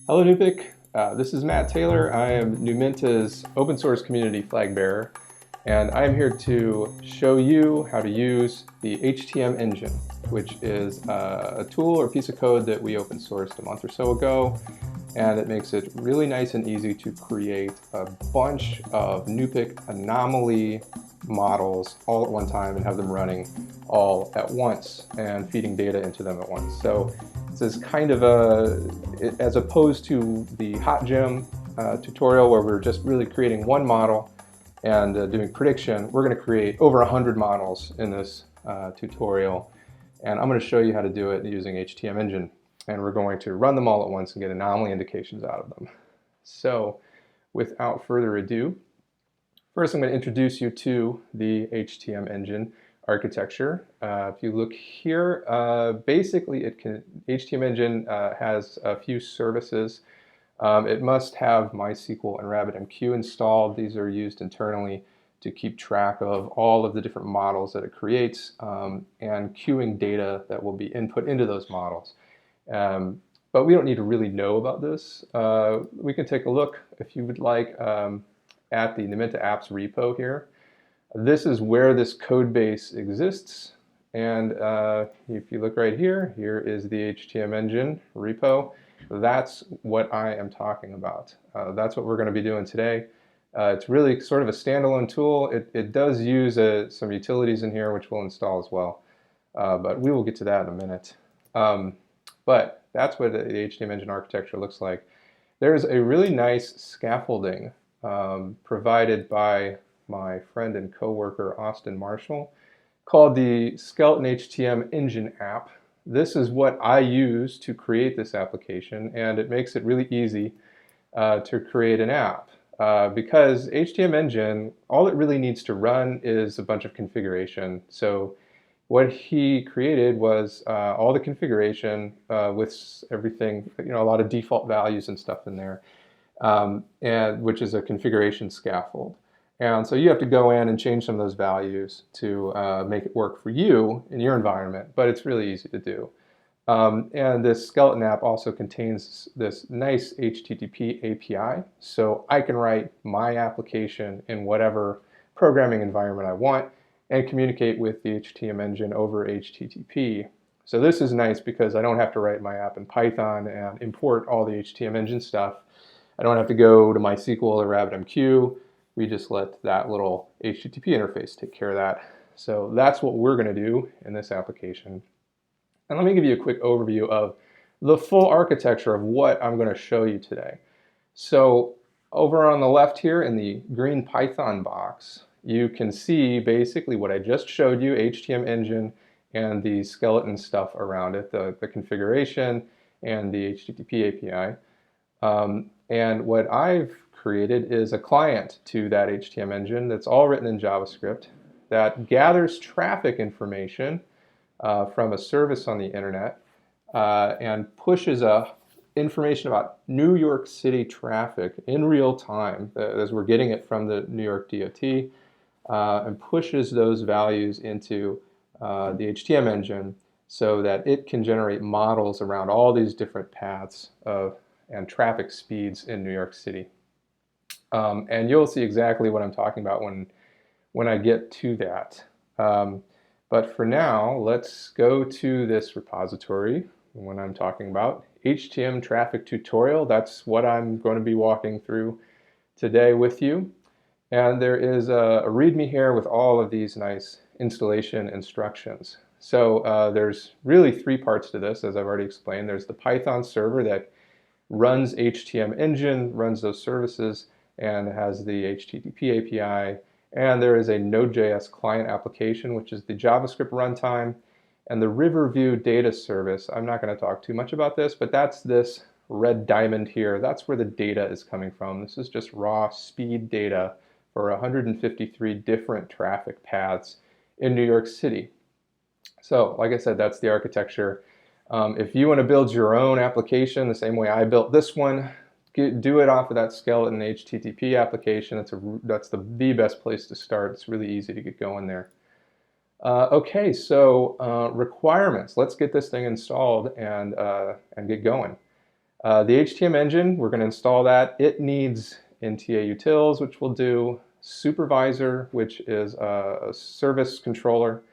Hello NuPIC, this is Matt Taylor. I am Numenta's open source community flag bearer, and I am here to show you how to use the HTM Engine, which is a tool or piece of code that we open sourced a month or so ago, and it makes it really nice and easy to create a bunch of NuPIC anomaly models all at one time and have them running all at once and feeding data into them at once. So this is kind of as opposed to the HotGem tutorial where we're just really creating one model and doing prediction, we're going to create over 100 models in this tutorial. And I'm going to show you how to do it using HTM Engine. And we're going to run them all at once and get anomaly indications out of them. So without further ado, first I'm going to introduce you to the HTM Engine architecture. If you look here, basically HTM Engine has a few services. It must have MySQL and RabbitMQ installed. These are used internally to keep track of all of the different models that it creates and queuing data that will be input into those models. But we don't need to really know about this. We can take a look, if you would like, at the Numenta apps repo here. This is where this code base exists. And if you look right here, here is the HTM Engine repo. That's what I am talking about. That's what we're going to be doing today. It's really sort of a standalone tool. It does use some utilities in here, which we'll install as well. But we will get to that in a minute. But that's what the HTM Engine architecture looks like. There's a really nice scaffolding provided by my friend and coworker Austin Marshall called the Skeleton HTM Engine app. This is what I use to create this application, and it makes it really easy to create an app because HTM Engine, all it really needs to run is a bunch of configuration. So what he created was all the configuration with everything, a lot of default values and stuff in there, and which is a configuration scaffold. And so you have to go in and change some of those values to make it work for you in your environment, but it's really easy to do. And this skeleton app also contains this nice HTTP API, so I can write my application in whatever programming environment I want and communicate with the HTM Engine over HTTP. So this is nice because I don't have to write my app in Python and import all the HTM Engine stuff. I don't have to go to MySQL or RabbitMQ. We just let that little HTTP interface take care of that. So that's what we're going to do in this application. And let me give you a quick overview of the full architecture of what I'm going to show you today. So over on the left here in the green Python box, you can see basically what I just showed you, HTM Engine and the skeleton stuff around it, the configuration and the HTTP API. And what I've created is a client to that HTM Engine that's all written in JavaScript that gathers traffic information from a service on the internet and pushes information about New York City traffic in real time as we're getting it from the New York DOT and pushes those values into the HTM Engine so that it can generate models around all these different paths and traffic speeds in New York City. And you'll see exactly what I'm talking about when I get to that. But for now, let's go to this repository when I'm talking about HTM traffic tutorial. That's what I'm going to be walking through today with you. And there is a README here with all of these nice installation instructions. So there's really three parts to this, as I've already explained. There's the Python server that runs HTM Engine, runs those services, and has the HTTP API. And there is a Node.js client application, which is the JavaScript runtime, and the Riverview data service. I'm not going to talk too much about this, but that's this red diamond here. That's where the data is coming from. This is just raw speed data for 153 different traffic paths in New York City. So, like I said, that's the architecture. If you want to build your own application the same way I built this one, do it off of that skeleton HTTP application. That's the best place to start. It's really easy to get going there. Okay, so requirements. Let's get this thing installed and get going. The HTM Engine, we're going to install that. It needs NTA utils, which we'll do, Supervisor, which is a service controller,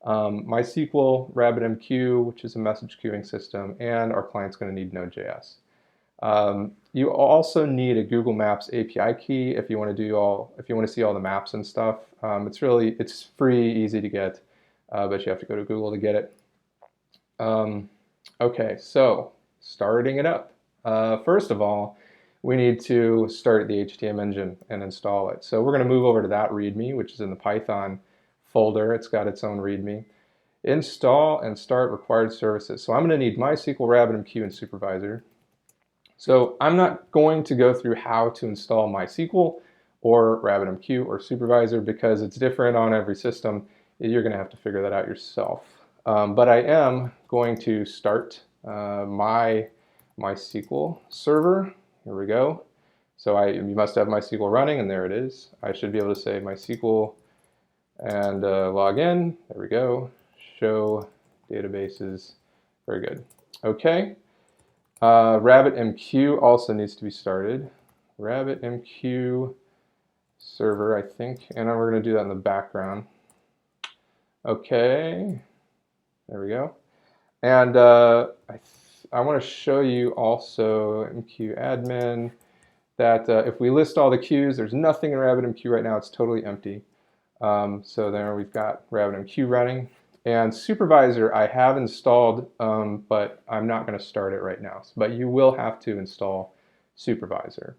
MySQL, RabbitMQ, which is a message queuing system, and our client's going to need Node.js. You also need a Google Maps API key if you want to see all the maps and stuff. It's free, easy to get, but you have to go to Google to get it. Okay, so starting it up. First of all, we need to start the HTM Engine and install it. So we're going to move over to that README, which is in the Python folder. It's got its own README. Install and start required services. So I'm going to need MySQL, RabbitMQ, and Supervisor. So I'm not going to go through how to install MySQL or RabbitMQ or Supervisor because it's different on every system. You're going to have to figure that out yourself. But I am going to start my MySQL server. Here we go. So you must have MySQL running, and there it is. I should be able to say MySQL and log in. There we go. Show databases. Very good. Okay. RabbitMQ also needs to be started. RabbitMQ server, I think, and we're going to do that in the background. Okay. There we go. And I want to show you also MQ admin that if we list all the queues, there's nothing in RabbitMQ right now. It's totally empty. So there we've got RabbitMQ running. And Supervisor I have installed, but I'm not going to start it right now. But you will have to install Supervisor.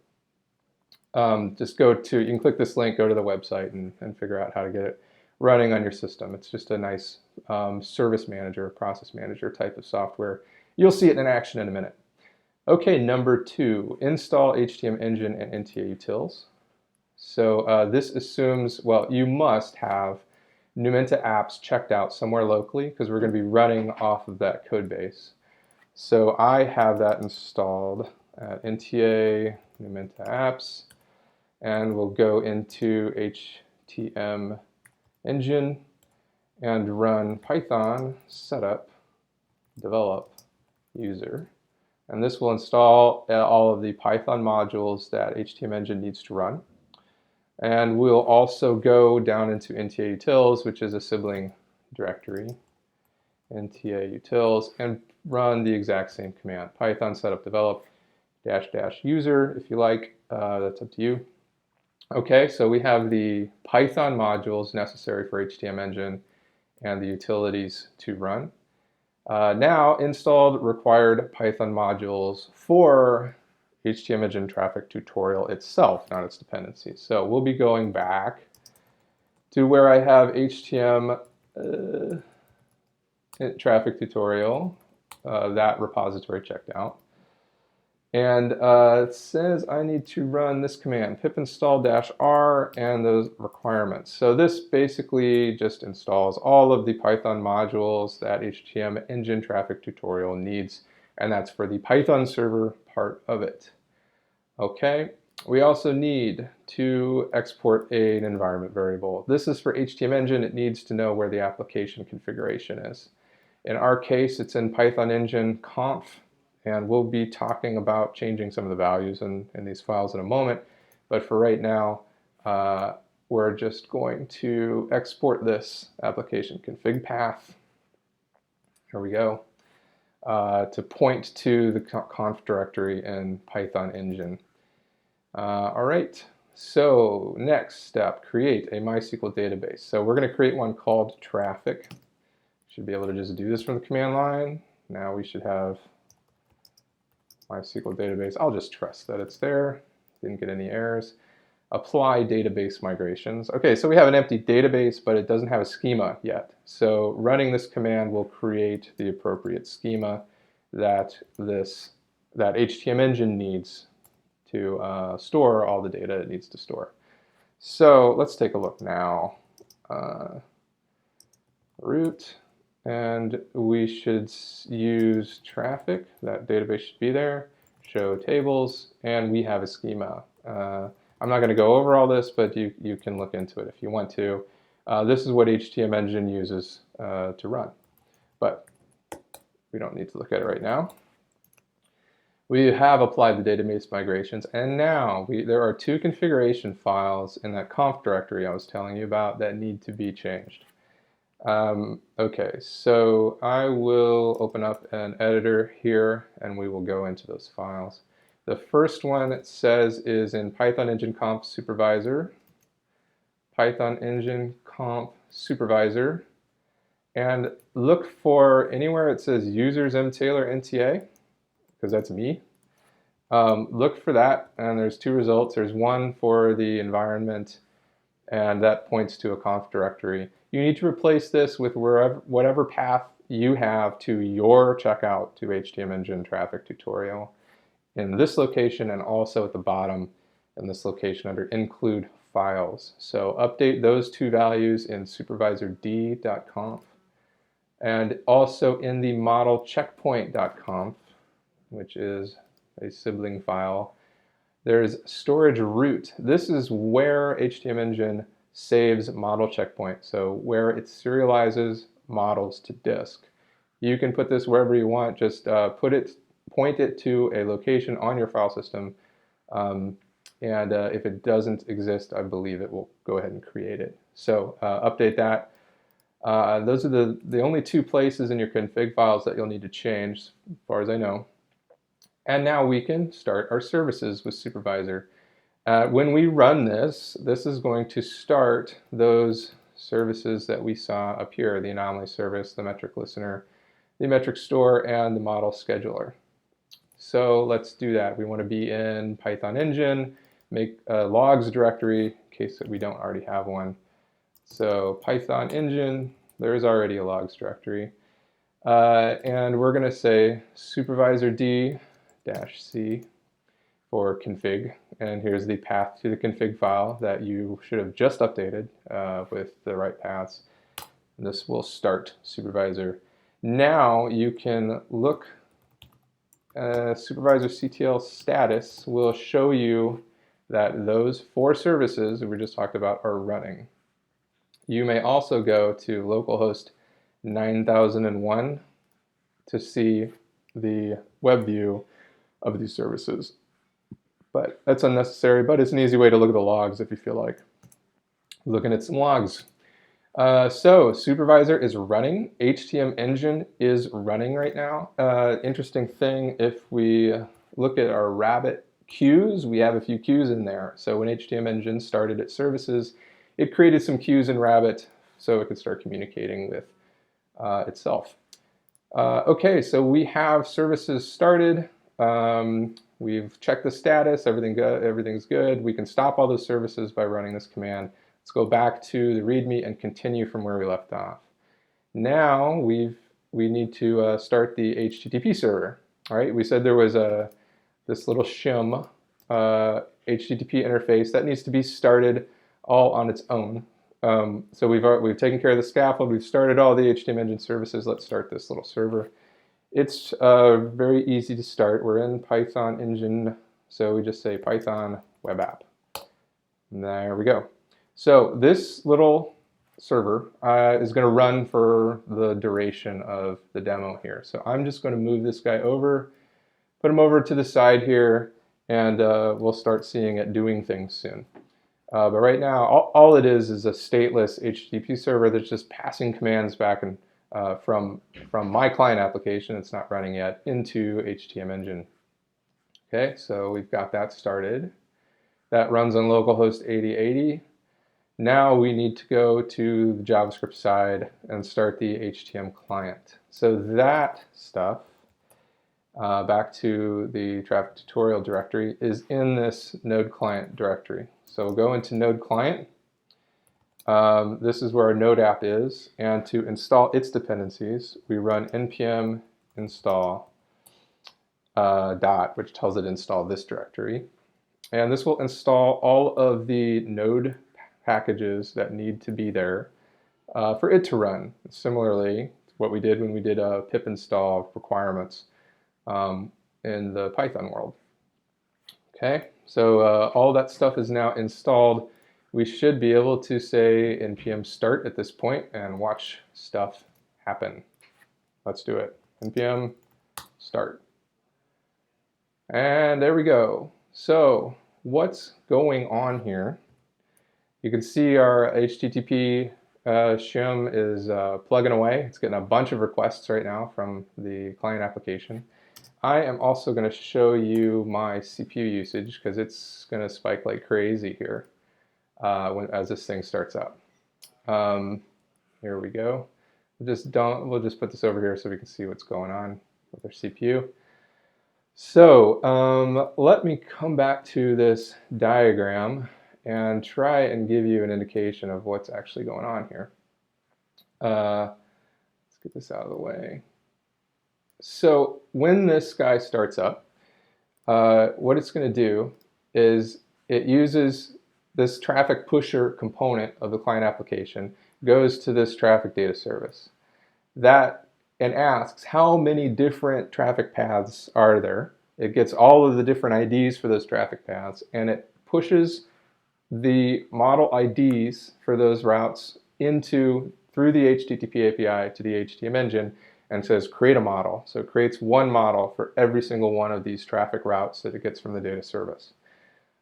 Just you can click this link, go to the website, and figure out how to get it running on your system. It's just a nice service manager, process manager type of software. You'll see it in action in a minute. Okay, number 2, install HTM Engine and NTA utils. So this assumes, well, you must have Numenta apps checked out somewhere locally because we're going to be running off of that code base. So I have that installed at NTA Numenta apps, and we'll go into HTM Engine and run Python setup develop user. And this will install all of the Python modules that HTM Engine needs to run. And we'll also go down into NTA utils, which is a sibling directory, NTA utils, and run the exact same command, Python setup develop -- user, if you like. That's up to you. Okay, so we have the Python modules necessary for HTM Engine and the utilities to run. Now installed required Python modules for HTM Engine traffic tutorial itself, not its dependencies. So we'll be going back to where I have HTM traffic tutorial, that repository checked out. And it says I need to run this command, pip install -r and those requirements. So this basically just installs all of the Python modules that HTM Engine traffic tutorial needs, and that's for the Python server part of it. Okay, we also need to export an environment variable. This is for HTM Engine. It needs to know where the application configuration is. In our case, it's in Python Engine conf. And we'll be talking about changing some of the values in these files in a moment. But for right now, we're just going to export this application config path. Here we go. To point to the conf directory in Python Engine. All right. So next step, create a MySQL database. So we're going to create one called traffic. Should be able to just do this from the command line. Now we should have MySQL database. I'll just trust that it's there. Didn't get any errors. Apply database migrations. Okay, so we have an empty database, but it doesn't have a schema yet. So running this command will create the appropriate schema that HTM Engine needs to store all the data it needs to store. So let's take a look now. Root. And we should use traffic. That database should be there. Show tables, and we have a schema. I'm not going to go over all this, but you can look into it if you want to. This is what HTM Engine uses to run, but we don't need to look at it right now. We have applied the database migrations, and now there are 2 configuration files in that conf directory I was telling you about that need to be changed. Okay, so I will open up an editor here and we will go into those files. The first one it says is in Python Engine Conf Supervisor, Python Engine Conf Supervisor, and look for anywhere it says users mtailor nta, because that's me. Look for that, and there's 2 results. There's one for the environment, and that points to a conf directory. You need to replace this with whatever path you have to your checkout to HTM Engine traffic tutorial in this location, and also at the bottom in this location under include files. So update those 2 values in supervisord.conf and also in the model checkpoint.conf, which is a sibling file. There's storage root. This is where HTM Engine saves model checkpoint, so where it serializes models to disk. You can put this wherever you want, just point it to a location on your file system, and if it doesn't exist, I believe it will go ahead and create it. So update that. Those are the only 2 places in your config files that you'll need to change, as far as I know. And now we can start our services with Supervisor. When we run this, this is going to start those services that we saw up here, the Anomaly service, the metric listener, the metric store, and the model scheduler. So let's do that. We want to be in Python Engine, make a logs directory in case that we don't already have one. So Python Engine, there's already a logs directory. And we're going to say supervisor-d-c for config, and here's the path to the config file that you should have just updated with the right paths. And this will start supervisor. Now you can look, supervisor CTL status will show you that those 4 services that we just talked about are running. You may also go to localhost 9001 to see the web view of these services. But that's unnecessary, but it's an easy way to look at the logs if you feel like looking at some logs. So supervisor is running. HTM Engine is running right now. Interesting thing, if we look at our Rabbit queues, we have a few queues in there. So when HTM Engine started its services, it created some queues in Rabbit so it could start communicating with itself. Okay, so we have services started. We've checked the status, everything's good. We can stop all those services by running this command. Let's go back to the README and continue from where we left off. Now we need to start the HTTP server. All right, we said there was this little shim HTTP interface that needs to be started all on its own. So we've taken care of the scaffold. We've started all the HTM Engine services. Let's start this little server. It's very easy to start. We're in Python Engine, so we just say Python web app. And there we go. So this little server is going to run for the duration of the demo here. So I'm just going to move this guy over, put him over to the side here, and we'll start seeing it doing things soon. But right now, all it is a stateless HTTP server that's just passing commands back and from my client application, it's not running yet, into HTM Engine. Okay, so we've got that started. That runs on localhost 8080. Now we need to go to the JavaScript side and start the HTM client. So that stuff, back to the traffic tutorial directory, is in this node client directory. So we'll go into node client. This is where our node app is, and to install its dependencies, we run npm install dot, which tells it to install this directory. And this will install all of the node packages that need to be there for it to run. Similarly, what we did when we did pip install requirements in the Python world. Okay, so all that stuff is now installed. We should be able to say npm start at this point and watch stuff happen. Let's do it. npm start. And there we go. So what's going on here? You can see our HTTP shim is plugging away. It's getting a bunch of requests right now from the client application. I am also going to show you my CPU usage because it's going to spike like crazy here as this thing starts up. Here we go. We'll just put this over here so we can see what's going on with our CPU. So let me come back to this diagram and try and give you an indication of what's actually going on here. Let's get this out of the way. So when this guy starts up, what it's going to do is it uses this traffic pusher component of the client application, goes to this traffic data service and asks how many different traffic paths are there. It gets all of the different IDs for those traffic paths, and it pushes the model IDs for those routes through the HTTP API to the HTM engine and says create a model. So it creates one model for every single one of these traffic routes that it gets from the data service.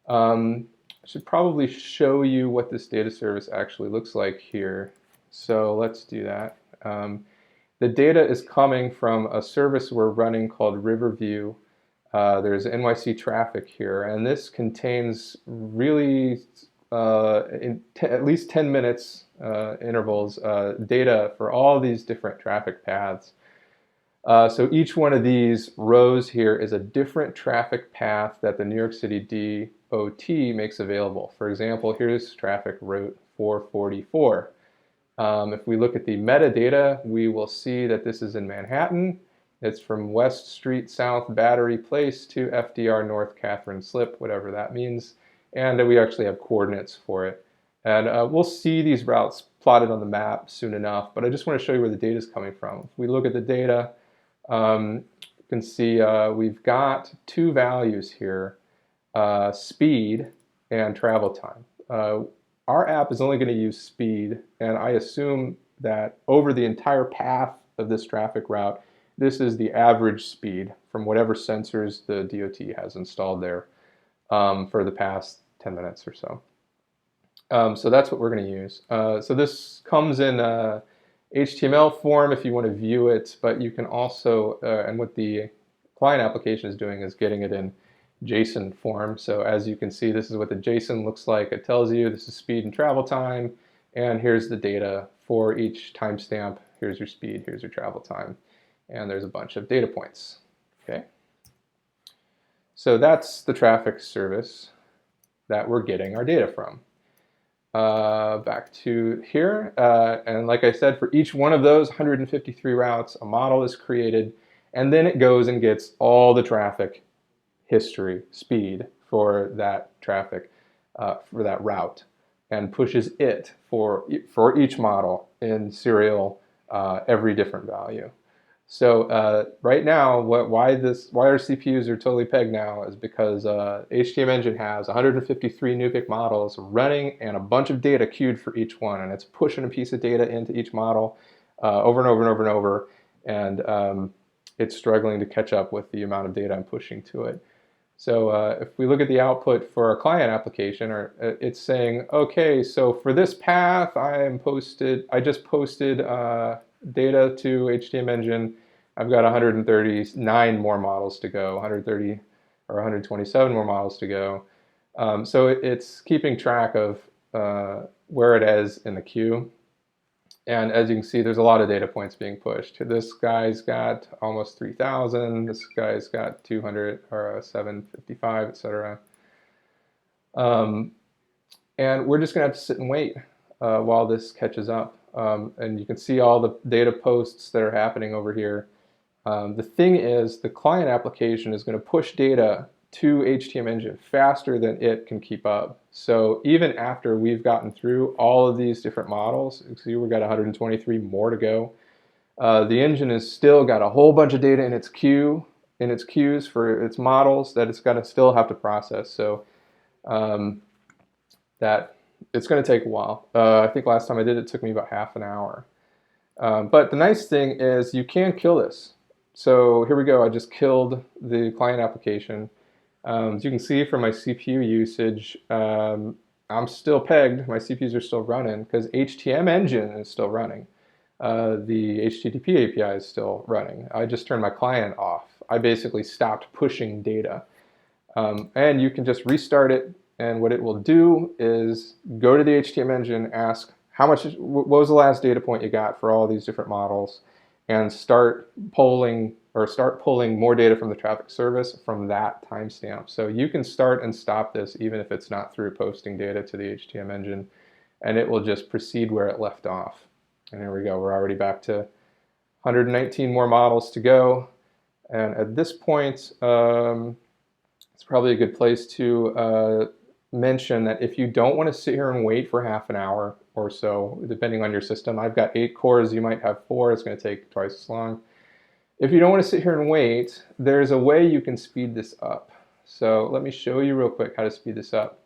I should probably show you what this data service actually looks like here. So let's do that. The data is coming from a service we're running called Riverview. There's NYC traffic here, and this contains really at least 10 minutes intervals data for all these different traffic paths. So each one of these rows here is a different traffic path that the New York City DOT makes available. For example, here's traffic route 444. If we look at the metadata, we will see that this is in Manhattan. It's from West Street South Battery Place to FDR North Catherine Slip, whatever that means. And we actually have coordinates for it. And we'll see these routes plotted on the map soon enough, but I just want to show you where the data is coming from. If we look at the data, you can see we've got two values here, speed and travel time. Our app is only going to use speed, and I assume that over the entire path of this traffic route, this is the average speed from whatever sensors the DOT has installed there for the past 10 minutes or so. So that's what we're going to use. So this comes in HTML form if you want to view it, but you can also, and what the client application is doing is getting it in JSON form. So as you can see, this is what the JSON looks like. It tells you this is speed and travel time, and here's the data for each timestamp. Here's your speed, here's your travel time, and there's a bunch of data points. Okay. So that's the traffic service that we're getting our data from. Back to here, and like I said, for each one of those 153 routes, a model is created, and then it goes and gets all the traffic history, speed for that traffic, for that route, and pushes it for each model in serial every different value. So right now, why our CPUs are totally pegged now is because HTM Engine has 153 NuPIC models running and a bunch of data queued for each one, and it's pushing a piece of data into each model over and over and over and over, and it's struggling to catch up with the amount of data I'm pushing to it. So if we look at the output for our client application, it's saying, okay, so for this path, I just posted data to HTM Engine. I've got 139 more models to go, 130 or 127 more models to go. So it's keeping track of where it is in the queue. And as you can see, there's a lot of data points being pushed. This guy's got almost 3,000. This guy's got 200 or 755, etc. And we're just going to have to sit and wait while this catches up. And you can see all the data posts that are happening over here. The thing is, the client application is going to push data to HTM Engine faster than it can keep up. So even after we've gotten through all of these different models, see we've got 123 more to go, the engine has still got a whole bunch of data in its queues for its models that it's going to still have to process. So that it's going to take a while. I think last time I did it took me about half an hour. But the nice thing is you can kill this. So here we go. I just killed the client application. As you can see from my CPU usage, I'm still pegged. My CPUs are still running because HTM Engine is still running. The HTTP API is still running. I just turned my client off. I basically stopped pushing data. And you can just restart it, and what it will do is go to the HTM Engine, ask what was the last data point you got for all these different models, and start pulling more data from the traffic service from that timestamp. So you can start and stop this even if it's not through posting data to the HTM Engine, and it will just proceed where it left off. And here we go, we're already back to 119 more models to go. And at this point, it's probably a good place to mention that if you don't want to sit here and wait for half an hour or so, depending on your system, I've got 8 cores, you might have 4, it's going to take twice as long. If you don't want to sit here and wait, there's a way you can speed this up. So let me show you real quick how to speed this up.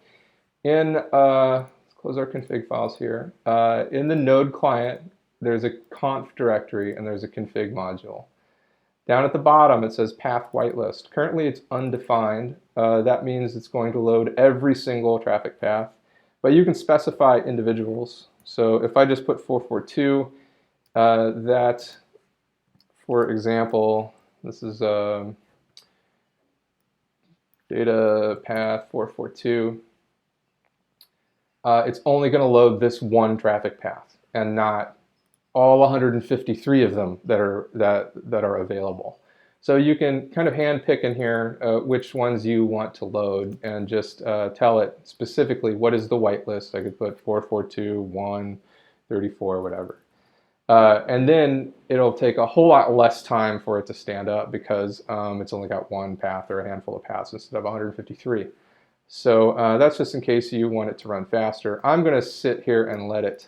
Let's close our config files here. In the node client, there's a conf directory and there's a config module. Down at the bottom, it says path whitelist. Currently, it's undefined. That means it's going to load every single traffic path, but you can specify individuals. So if I just put 442, that, for example, this is data path 442. It's only going to load this one traffic path and not all 153 of them that are available. So you can kind of handpick in here which ones you want to load and just tell it specifically what is the whitelist. I could put 442, 1, 34, whatever. And then it'll take a whole lot less time for it to stand up because it's only got one path or a handful of paths instead of 153. So that's just in case you want it to run faster. I'm going to sit here and let it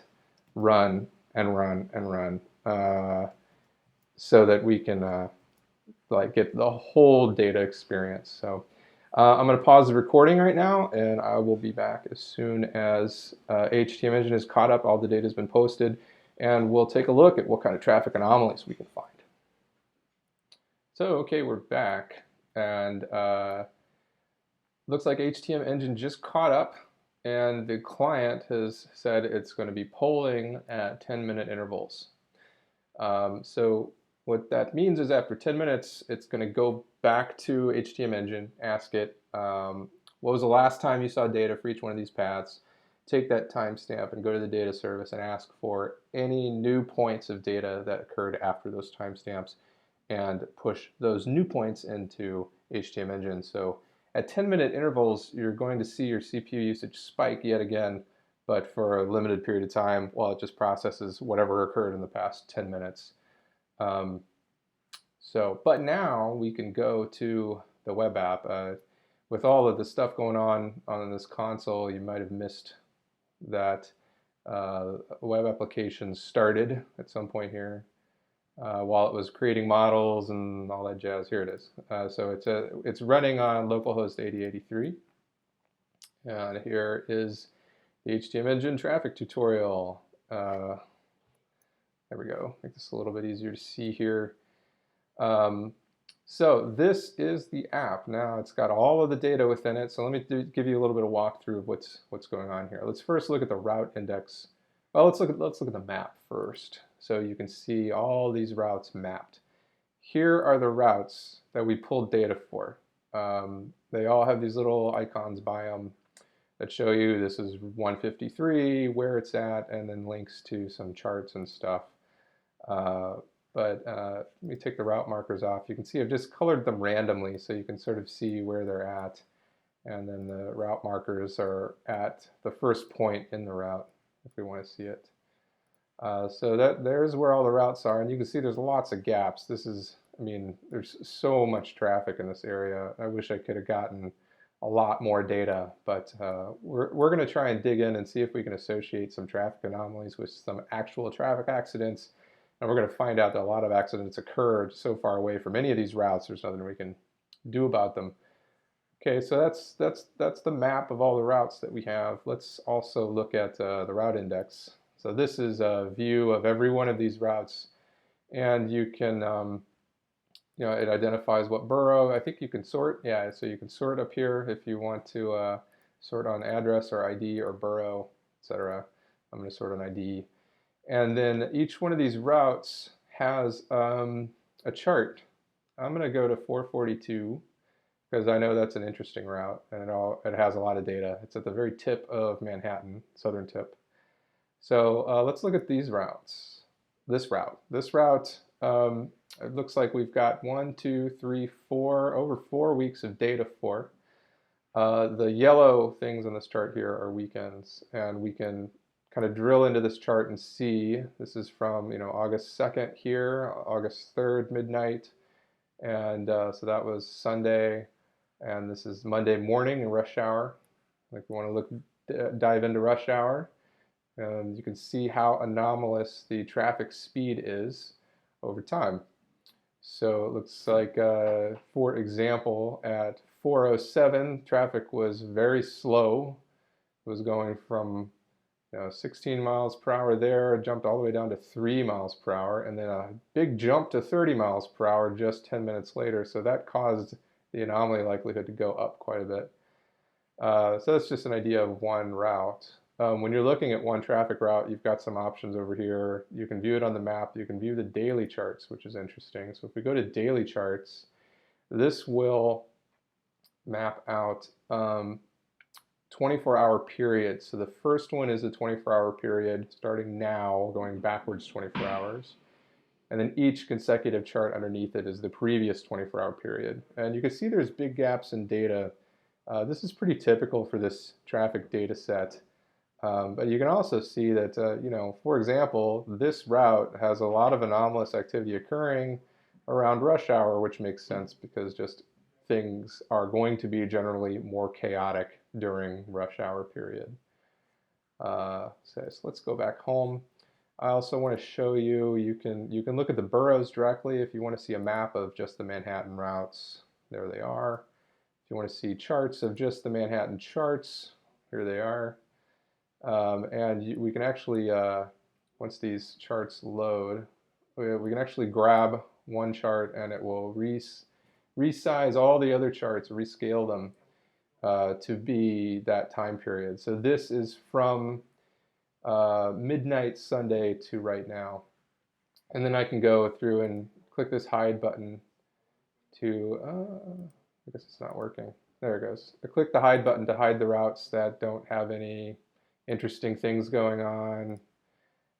run and run and run so that we can get the whole data experience. So I'm going to pause the recording right now, and I will be back as soon as HTM Engine is caught up, all the data has been posted, and we'll take a look at what kind of traffic anomalies we can find. So okay, we're back, and looks like HTM Engine just caught up, and the client has said it's going to be polling at 10-minute intervals. So what that means is after 10 minutes, it's going to go back to HTM Engine, ask it, what was the last time you saw data for each one of these paths, take that timestamp and go to the data service and ask for any new points of data that occurred after those timestamps and push those new points into HTM Engine. So at 10-minute intervals, you're going to see your CPU usage spike yet again, but for a limited period of time while it just processes whatever occurred in the past 10 minutes. But now we can go to the web app. With all of the stuff going on this console, you might have missed that web application started at some point here while it was creating models and all that jazz. Here it is. So it's running on localhost 8083. And here is the HTM Engine traffic tutorial. There we go. Make this a little bit easier to see here. So this is the app. Now it's got all of the data within it. So let me give you a little bit of walkthrough of what's going on here. Let's first look at the route index. Well, let's look at the map first. So you can see all these routes mapped. Here are the routes that we pulled data for. They all have these little icons by them that show you this is 153, where it's at, and then links to some charts and stuff. Let me take the route markers off. You can see I've just colored them randomly so you can sort of see where they're at. And then the route markers are at the first point in the route if we want to see it. So there's where all the routes are, and you can see there's lots of gaps. There's so much traffic in this area. I wish I could have gotten a lot more data, but we're going to try and dig in and see if we can associate some traffic anomalies with some actual traffic accidents. And we're going to find out that a lot of accidents occurred so far away from any of these routes, there's nothing we can do about them. Okay, so that's the map of all the routes that we have. Let's also look at the route index. So this is a view of every one of these routes, and you can it identifies what borough. I think you can sort. Yeah, so you can sort up here if you want to sort on address or ID or borough, etc. I'm going to sort on ID. And then each one of these routes has a chart. I'm going to go to 442 because I know that's an interesting route, and it has a lot of data. It's at the very tip of Manhattan, southern tip. So let's look at these routes. This route, it looks like we've got 1, 2, 3, 4, over 4 weeks of data for. The yellow things on this chart here are weekends, and we can kind of drill into this chart and see. This is from August 2nd here, August 3rd midnight, and so that was Sunday, and this is Monday morning in rush hour. Like we want to dive into rush hour. You can see how anomalous the traffic speed is over time. So it looks like, for example, at 4:07, traffic was very slow. It was going from 16 miles per hour there, jumped all the way down to 3 miles per hour, and then a big jump to 30 miles per hour just 10 minutes later. So that caused the anomaly likelihood to go up quite a bit. So that's just an idea of one route. When you're looking at one traffic route, you've got some options over here. You can view it on the map. You can view the daily charts, which is interesting. So if we go to daily charts, this will map out 24-hour periods. So the first one is a 24-hour period starting now, going backwards 24 hours. And then each consecutive chart underneath it is the previous 24-hour period. And you can see there's big gaps in data. This is pretty typical for this traffic data set. But you can also see that, for example, this route has a lot of anomalous activity occurring around rush hour, which makes sense because just things are going to be generally more chaotic during rush hour period. So let's go back home. I also want to show you, you can look at the boroughs directly if you want to see a map of just the Manhattan routes. There they are. If you want to see charts of just the Manhattan charts, here they are. We can actually, once these charts load, we can actually grab one chart and it will resize all the other charts, rescale them to be that time period. So this is from midnight Sunday to right now. And then I can go through and click this hide button to, I guess it's not working. There it goes. I click the hide button to hide the routes that don't have any interesting things going on.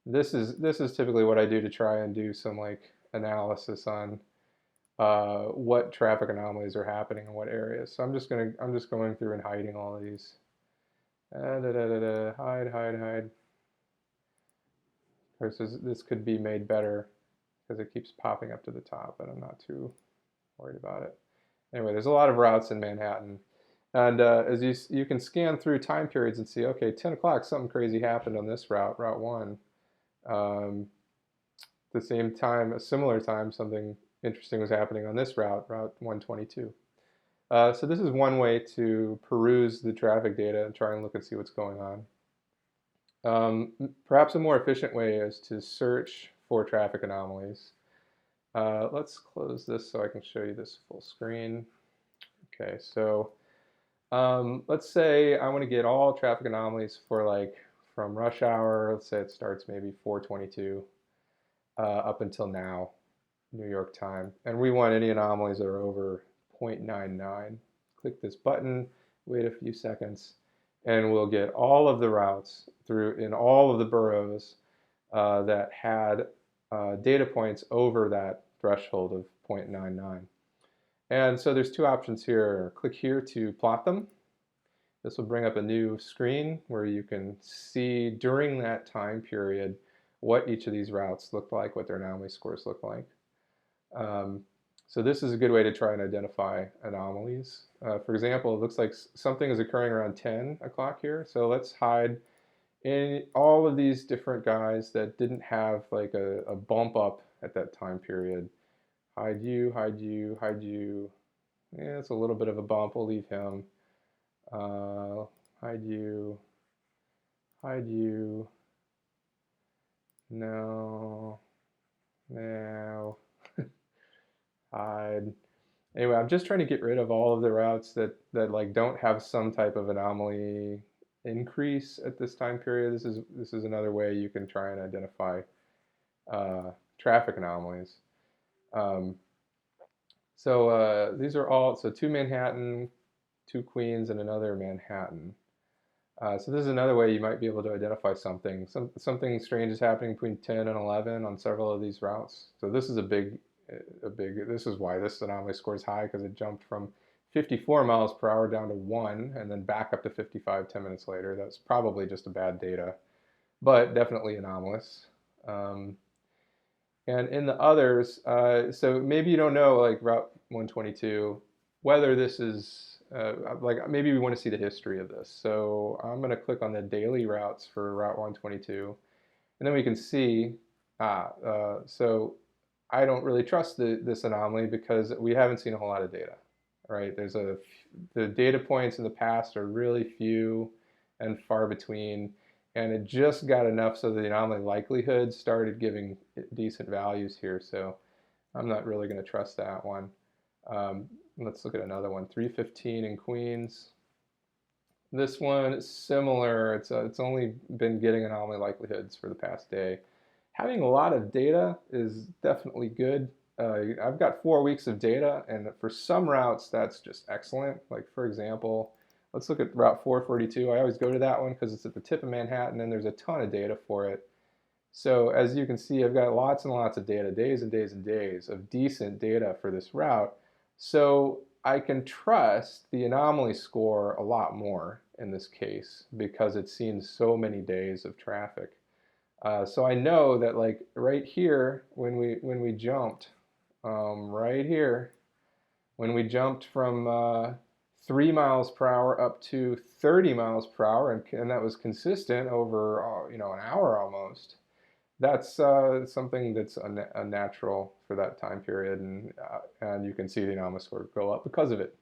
This is typically what I do to try and do some analysis on what traffic anomalies are happening in what areas. So I'm just going through and hiding all of these. Hide. Of course, this could be made better because it keeps popping up to the top, but I'm not too worried about it. Anyway, there's a lot of routes in Manhattan. And as you can scan through time periods and see, okay, 10 o'clock, something crazy happened on this route, Route 1. At the same time, a similar time, something interesting was happening on this route, Route 122. So this is one way to peruse the traffic data and try and look and see what's going on. Perhaps a more efficient way is to search for traffic anomalies. Let's close this so I can show you this full screen. Okay, so let's say I want to get all traffic anomalies for from rush hour. Let's say it starts maybe 4:22 up until now, New York time. And we want any anomalies that are over 0.99. Click this button, wait a few seconds, and we'll get all of the routes in all of the boroughs that had data points over that threshold of 0.99. And so there's two options here. Click here to plot them. This will bring up a new screen where you can see during that time period what each of these routes look like, what their anomaly scores look like. So this is a good way to try and identify anomalies. For example, it looks like something is occurring around 10 o'clock here. So let's hide in all of these different guys that didn't have a bump up at that time period. Hide you, hide you, hide you. Yeah, it's a little bit of a bump. We'll leave him. Hide you. Hide you. No. No. hide. Anyway, I'm just trying to get rid of all of the routes that like don't have some type of anomaly increase at this time period. This is another way you can try and identify traffic anomalies. Um, so these are all, so 2 Manhattan, 2 Queens, and another Manhattan. So this is another way you might be able to identify something. Something strange is happening between 10 and 11 on several of these routes. So this is this is why this anomaly score is high, because it jumped from 54 miles per hour down to 1 and then back up to 55 10 minutes later. That's probably just a bad data, but definitely anomalous. And in the others, so maybe you don't know, like Route 122, whether this is, like maybe we want to see the history of this. So I'm going to click on the daily routes for Route 122, and then we can see, so I don't really trust this anomaly because we haven't seen a whole lot of data, right? The data points in the past are really few and far between, and it just got enough so the anomaly likelihood started giving decent values here. So I'm not really going to trust that one. Let's look at another one, 315 in Queens. This one is similar. It's only been getting anomaly likelihoods for the past day. Having a lot of data is definitely good. I've got 4 weeks of data, and for some routes, that's just excellent. Like, for example, let's look at Route 442. I always go to that one because it's at the tip of Manhattan, and there's a ton of data for it. So as you can see, I've got lots and lots of data, days and days and days of decent data for this route. So I can trust the anomaly score a lot more in this case because it's seen so many days of traffic. So I know that, like, right here when we jumped, right here when we jumped from 3 miles per hour up to 30 miles per hour, and that was consistent over an hour almost. That's something that's unnatural for that time period, and you can see the anomaly score go up because of it.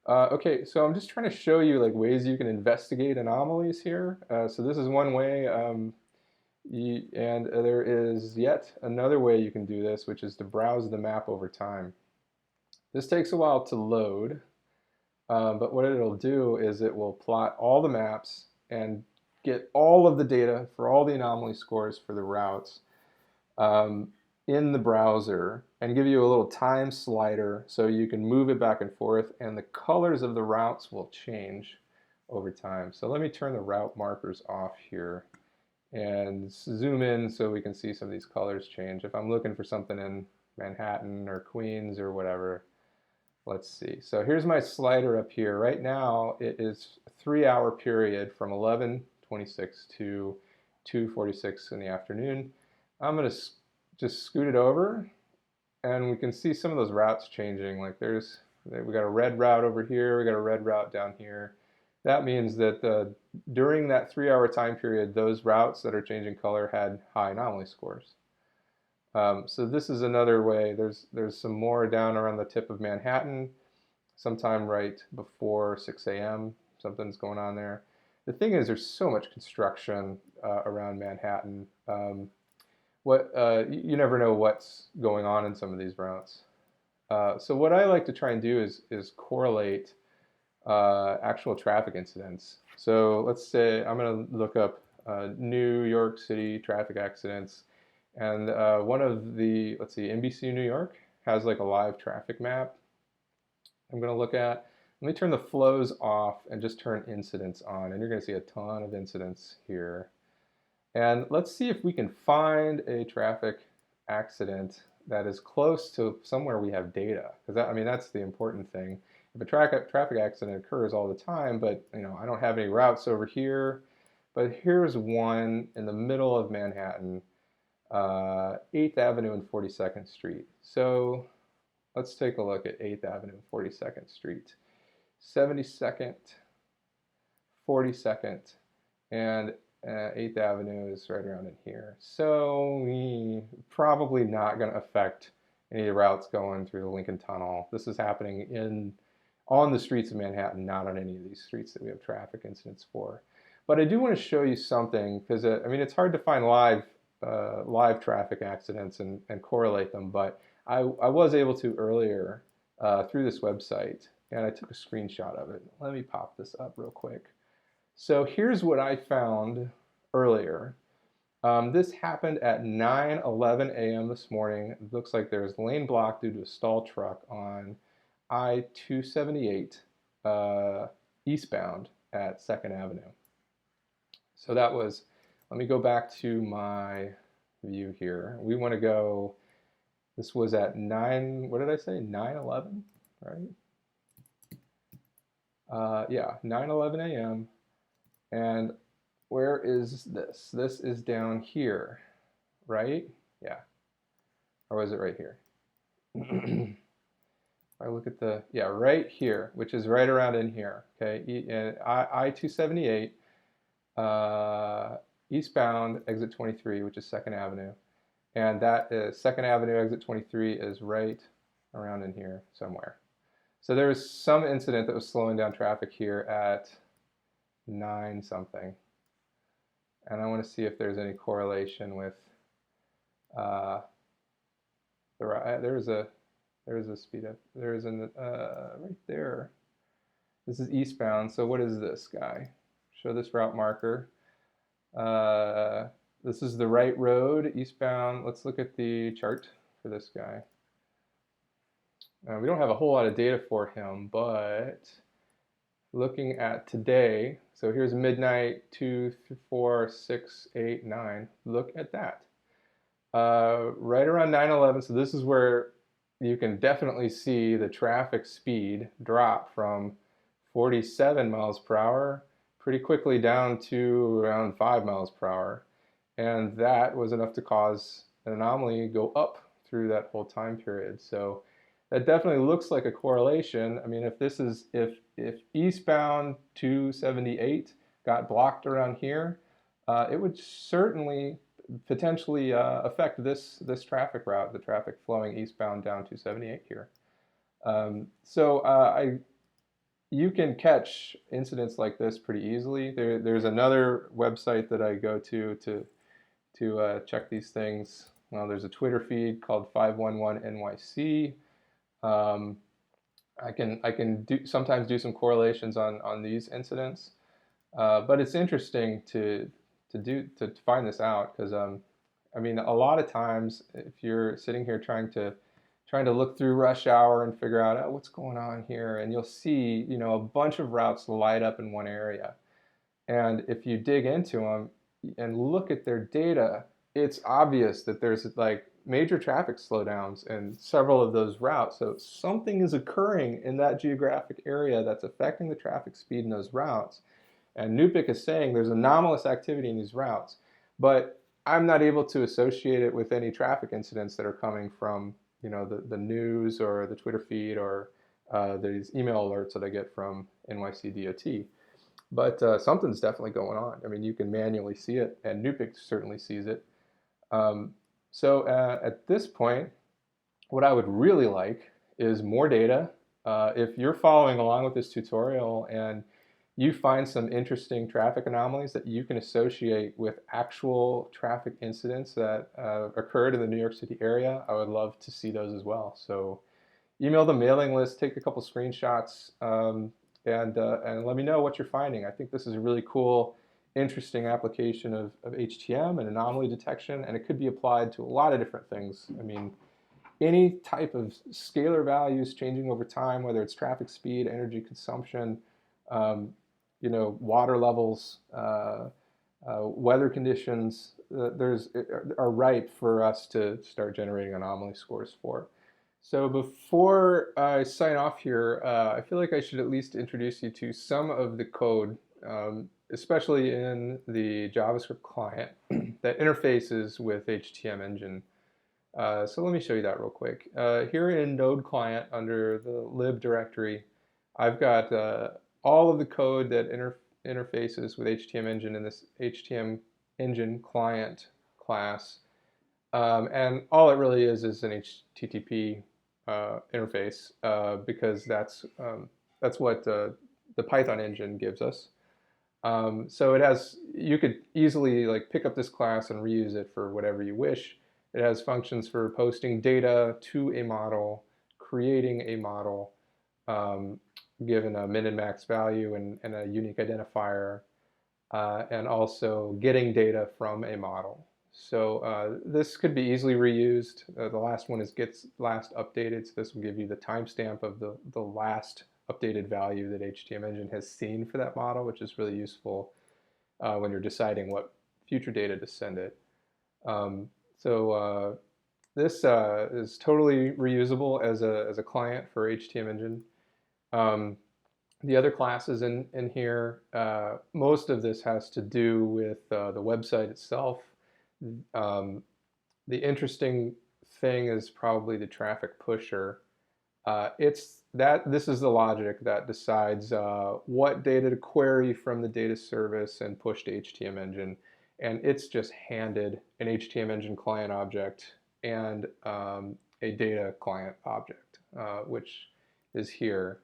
Okay, so I'm just trying to show you like ways you can investigate anomalies here. So this is one way, and there is yet another way you can do this, which is to browse the map over time. This takes a while to load, but what it'll do is it will plot all the maps and get all of the data for all the anomaly scores for the routes in the browser and give you a little time slider so you can move it back and forth, and the colors of the routes will change over time. So let me turn the route markers off here and zoom in so we can see some of these colors change. If I'm looking for something in Manhattan or Queens or whatever, let's see. So here's my slider up here. Right now it is a 3-hour period from 11:26 to 2:46 in the afternoon. I'm going to just scoot it over, and we can see some of those routes changing. Like we got a red route over here, we got a red route down here. That means that during that 3-hour time period, those routes that are changing color had high anomaly scores. So this is another way. There's some more down around the tip of Manhattan, sometime right before 6 a.m. Something's going on there. The thing is, there's so much construction around Manhattan. You never know what's going on in some of these routes. So what I like to try and do is correlate actual traffic incidents. So let's say I'm going to look up New York City traffic accidents, and one of the, let's see, NBC New York has like a live traffic map I'm going to look at. Let me turn the flows off and just turn incidents on, and you're going to see a ton of incidents here. And let's see if we can find a traffic accident that is close to somewhere we have data, because I mean that's the important thing. If a traffic accident occurs all the time, but I don't have any routes over here, but here's one in the middle of Manhattan, 8th Avenue and 42nd Street. So let's take a look at 8th Avenue and 42nd Street. 72nd, 42nd, and 8th Avenue is right around in here. So we probably not going to affect any of the routes going through the Lincoln Tunnel. This is happening on the streets of Manhattan, not on any of these streets that we have traffic incidents for. But I do want to show you something, because I mean it's hard to find live live traffic accidents and correlate them, but I was able to earlier through this website, and I took a screenshot of it. Let me pop this up real quick. So here's what I found earlier. This happened at 9:11 a.m. this morning. It looks like there's lane block due to a stall truck on I-278 eastbound at 2nd Avenue. So that was, let me go back to my view here. We want to go, this was at 9, what did I say, 9:11, right? Yeah, 9:11 a.m. And where is this? This is down here, right? Yeah. Or was it right here? I look at the, yeah, right here, which is right around in here, okay? And I-278, eastbound, exit 23, which is 2nd Avenue. And that is 2nd Avenue, exit 23 is right around in here somewhere. So there was some incident that was slowing down traffic here at 9 something. And I want to see if there's any correlation with there's a speed up. There's an right there. This is eastbound. So what is this guy? Show this route marker. This is the right road eastbound. Let's look at the chart for this guy. We don't have a whole lot of data for him, but looking at today, so here's midnight, 2, 4, 6, 8, 9. Look at that. Right around 9:11, so this is where you can definitely see the traffic speed drop from 47 miles per hour pretty quickly down to around 5 miles per hour. And that was enough to cause an anomaly go up through that whole time period. So that definitely looks like a correlation. I mean, if this is, if eastbound 278 got blocked around here, it would certainly potentially affect this traffic route, the traffic flowing eastbound down 278 here. You can catch incidents like this pretty easily. There's another website that I go to check these things. Well, there's a Twitter feed called 511 NYC. I can sometimes do some correlations on these incidents, but it's interesting to find this out because I mean, a lot of times if you're sitting here trying to look through rush hour and figure out, oh, what's going on here, and you'll see, you know, a bunch of routes light up in one area, and if you dig into them and look at their data, it's obvious that there's like major traffic slowdowns in several of those routes. So something is occurring in that geographic area that's affecting the traffic speed in those routes. And NuPIC is saying there's anomalous activity in these routes, but I'm not able to associate it with any traffic incidents that are coming from, you know, the news or the Twitter feed or these email alerts that I get from NYC DOT. But something's definitely going on. I mean, you can manually see it, and NuPIC certainly sees it. So at this point, what I would really like is more data. If you're following along with this tutorial and you find some interesting traffic anomalies that you can associate with actual traffic incidents that occurred in the New York City area, I would love to see those as well. So email the mailing list, take a couple screenshots, and let me know what you're finding. I think this is a really cool, interesting application of HTM and anomaly detection, and it could be applied to a lot of different things. I mean, any type of scalar values changing over time, whether it's traffic speed, energy consumption, you know, water levels, weather conditions, are ripe for us to start generating anomaly scores for. So before I sign off here, I feel like I should at least introduce you to some of the code, especially in the JavaScript client that interfaces with HTM Engine. So let me show you that real quick. Here in Node Client under the lib directory, I've got all of the code that interfaces with HTM Engine in this HTM Engine Client class. And all it really is an HTTP interface because that's what the Python engine gives us. So it has, you could easily like pick up this class and reuse it for whatever you wish. It has functions for posting data to a model, creating a model, um, given a min and max value and a unique identifier, and also getting data from a model. So this could be easily reused. The last one is gets last updated, so this will give you the timestamp of the last updated value that HTM Engine has seen for that model, which is really useful when you're deciding what future data to send it. Um, so this is totally reusable as a client for HTM Engine. Um, the other classes in here, most of this has to do with the website itself. Um, the interesting thing is probably the traffic pusher. This is the logic that decides what data to query from the data service and push to HTM Engine. And it's just handed an HTM Engine client object and a data client object, which is here.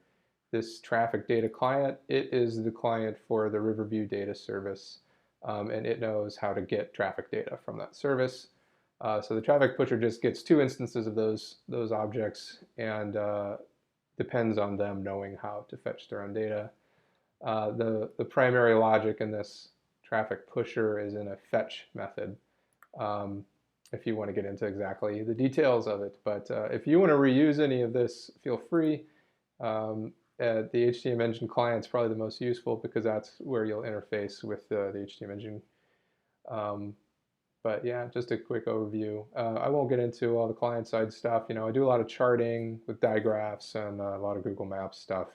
This traffic data client, it is the client for the Riverview data service, and it knows how to get traffic data from that service. So the traffic pusher just gets two instances of those objects and depends on them knowing how to fetch their own data. The primary logic in this traffic pusher is in a fetch method. If you want to get into exactly the details of it, but if you want to reuse any of this, feel free. The HTM Engine client is probably the most useful because that's where you'll interface with the HTM Engine. But yeah, just a quick overview. I won't get into all the client-side stuff. You know, I do a lot of charting with digraphs and a lot of Google Maps stuff.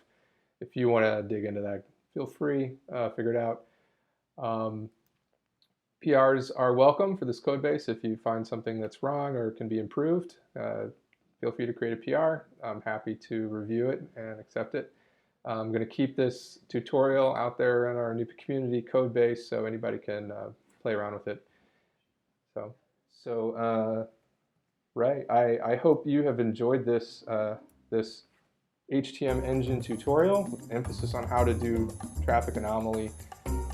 If you want to dig into that, feel free, figure it out. PRs are welcome for this code base. If you find something that's wrong or can be improved, feel free to create a PR. I'm happy to review it and accept it. I'm going to keep this tutorial out there in our NuPIC community code base so anybody can play around with it. Right, I hope you have enjoyed this this HTM Engine tutorial with emphasis on how to do traffic anomaly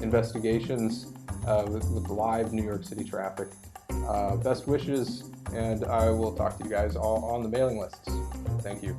investigations with live New York City traffic. Best wishes, and I will talk to you guys all on the mailing lists. Thank you.